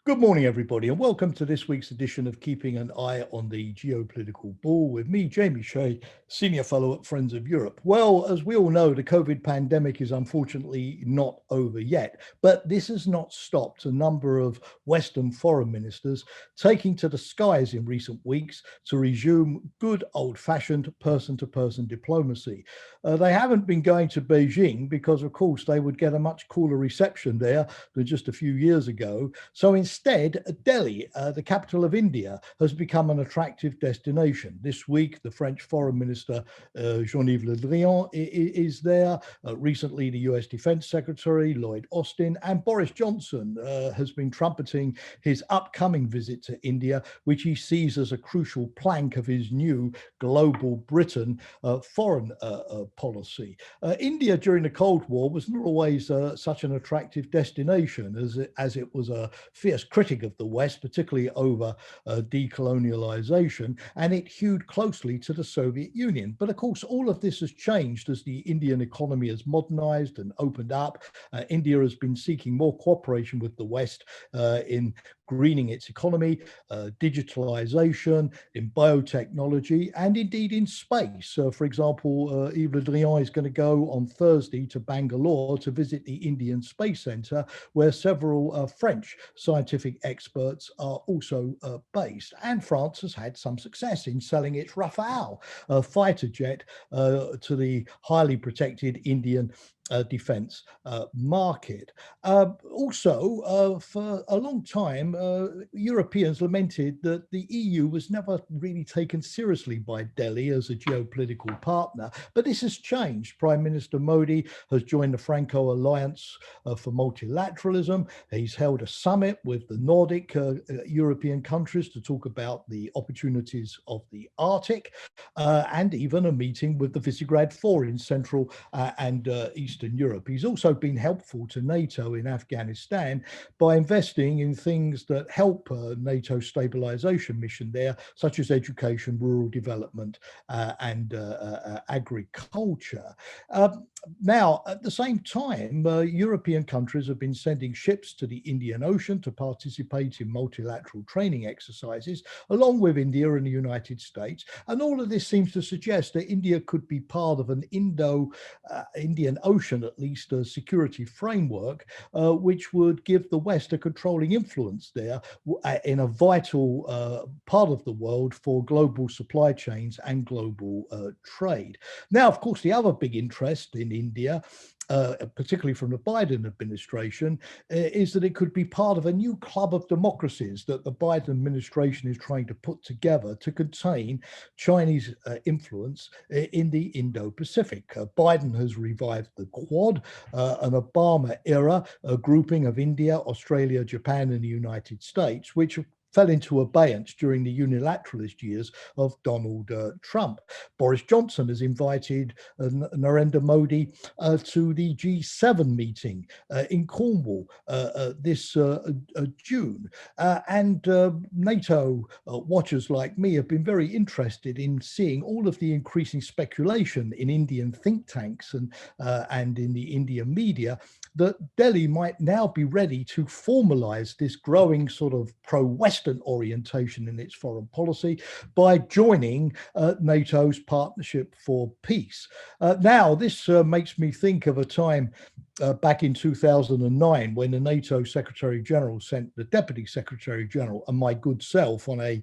Good morning, everybody, and welcome to this week's edition of Keeping an Eye on the Geopolitical Ball with me, Jamie Shea, Senior Fellow at Friends of Europe. Well, as we all know, the COVID pandemic is unfortunately not over yet, but this has not stopped a number of Western foreign ministers taking to the skies in recent weeks to resume good old-fashioned person-to-person diplomacy. They haven't been going to Beijing because, of course, they would get a much cooler reception there than just a few years ago. So instead, Delhi, the capital of India, has become an attractive destination. This week, the French Foreign Minister, Jean-Yves Le Drian, is there. Recently, the US Defense Secretary, Lloyd Austin, and Boris Johnson has been trumpeting his upcoming visit to India, which he sees as a crucial plank of his new global Britain foreign policy. India during the Cold War was not always such an attractive destination as it was a fierce critic of the West, particularly over decolonialization, and it hewed closely to the Soviet Union. But of course, all of this has changed as the Indian economy has modernized and opened up. India has been seeking more cooperation with the West in greening its economy, digitalization, in biotechnology, and indeed in space. For example, Yves Le Drian is going to go on Thursday to Bangalore to visit the Indian Space Centre, where several French scientific experts are also based. And France has had some success in selling its Rafale fighter jet to the highly protected Indian defence market. Also, for a long time, Europeans lamented that the EU was never really taken seriously by Delhi as a geopolitical partner, but this has changed. Prime Minister Modi has joined the Franco Alliance for Multilateralism. He's held a summit with the Nordic European countries to talk about the opportunities of the Arctic, and even a meeting with the Visegrad Four in Central and Eastern Europe. He's also been helpful to NATO in Afghanistan by investing in things that help NATO stabilization mission there, such as education, rural development, and agriculture. Now, at the same time, European countries have been sending ships to the Indian Ocean to participate in multilateral training exercises, along with India and the United States. And all of this seems to suggest that India could be part of an Indian Ocean, at least, a security framework, which would give the West a controlling influence there in a vital part of the world for global supply chains and global trade. Now, of course, the other big interest in India, particularly from the Biden administration, is that it could be part of a new club of democracies that the Biden administration is trying to put together to contain Chinese influence in the Indo-Pacific. Biden has revived the Quad, an Obama-era grouping of India, Australia, Japan, and the United States, which fell into abeyance during the unilateralist years of Donald Trump. Boris Johnson has invited Narendra Modi to the G7 meeting in Cornwall this June. And NATO watchers like me have been very interested in seeing all of the increasing speculation in Indian think tanks and in the Indian media that Delhi might now be ready to formalize this growing sort of pro-Western orientation in its foreign policy by joining NATO's Partnership for Peace. Now, this makes me think of a time back in 2009 when the NATO Secretary General sent the Deputy Secretary General and my good self on a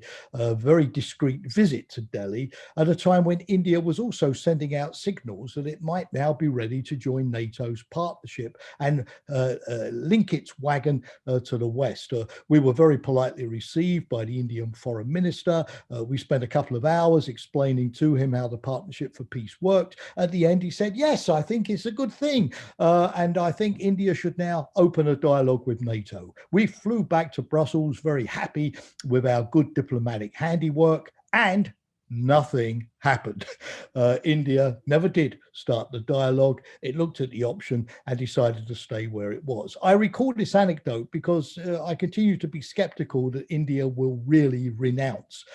very discreet visit to Delhi at a time when India was also sending out signals that it might now be ready to join NATO's partnership and link its wagon to the West. We were very politely received by the Indian Foreign Minister. We spent a couple of hours explaining to him how the Partnership for Peace worked. At the end, he said, yes, I think it's a good thing. And I think India should now open a dialogue with NATO. We flew back to Brussels very happy with our good diplomatic handiwork, and nothing happened. India never did start the dialogue. It looked at the option and decided to stay where it was. I recall this anecdote because I continue to be skeptical that India will really renounce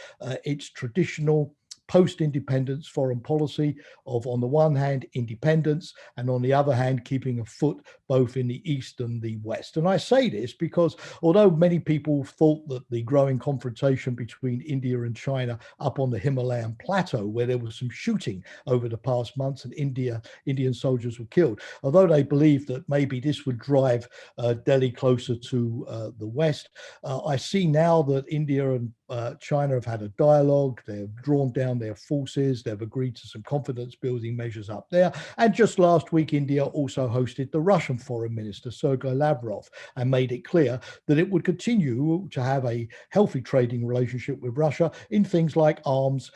its traditional post-independence foreign policy of, on the one hand, independence, and on the other hand, keeping a foot both in the East and the West. And I say this because although many people thought that the growing confrontation between India and China up on the Himalayan plateau, where there was some shooting over the past months and Indian soldiers were killed, although they believed that maybe this would drive Delhi closer to the West, I see now that India and China have had a dialogue. They've drawn down their forces. They've agreed to some confidence building measures up there. And just last week, India also hosted the Russian Foreign Minister, Sergei Lavrov, and made it clear that it would continue to have a healthy trading relationship with Russia in things like arms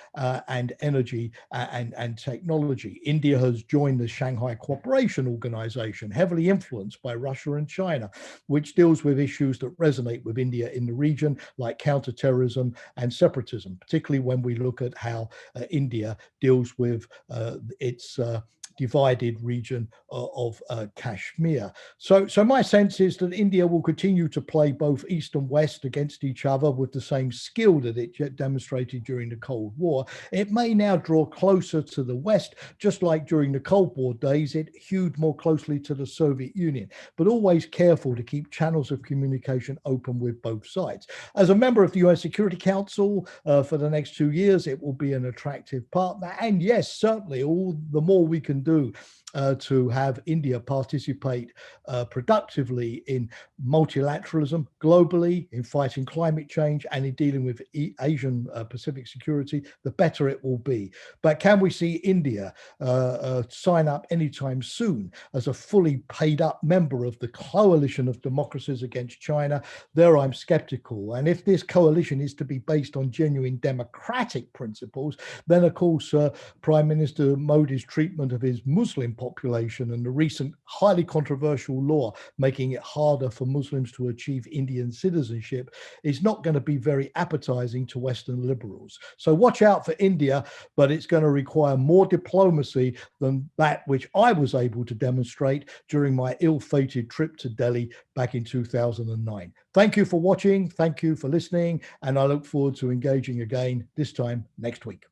and energy and technology. India has joined the Shanghai Cooperation Organization, heavily influenced by Russia and China, which deals with issues that resonate with India in the region, like counterterrorism and separatism, particularly when we look at how India deals with its divided region of Kashmir. So my sense is that India will continue to play both East and West against each other with the same skill that it demonstrated during the Cold War. It may now draw closer to the West, just like during the Cold War days, it hewed more closely to the Soviet Union, but always careful to keep channels of communication open with both sides. As a member of the UN Security Council for the next 2 years, it will be an attractive partner. And yes, certainly all the more we can do to have India participate productively in multilateralism globally, in fighting climate change, and in dealing with Asian Pacific security, the better it will be. But can we see India sign up anytime soon as a fully paid up member of the coalition of democracies against China? There I'm skeptical. And if this coalition is to be based on genuine democratic principles, then of course Prime Minister Modi's treatment of his Muslim population and the recent highly controversial law making it harder for Muslims to achieve Indian citizenship is not going to be very appetizing to Western liberals. So watch out for India, but it's going to require more diplomacy than that which I was able to demonstrate during my ill-fated trip to Delhi back in 2009. Thank you for watching. Thank you for listening. And I look forward to engaging again, this time next week.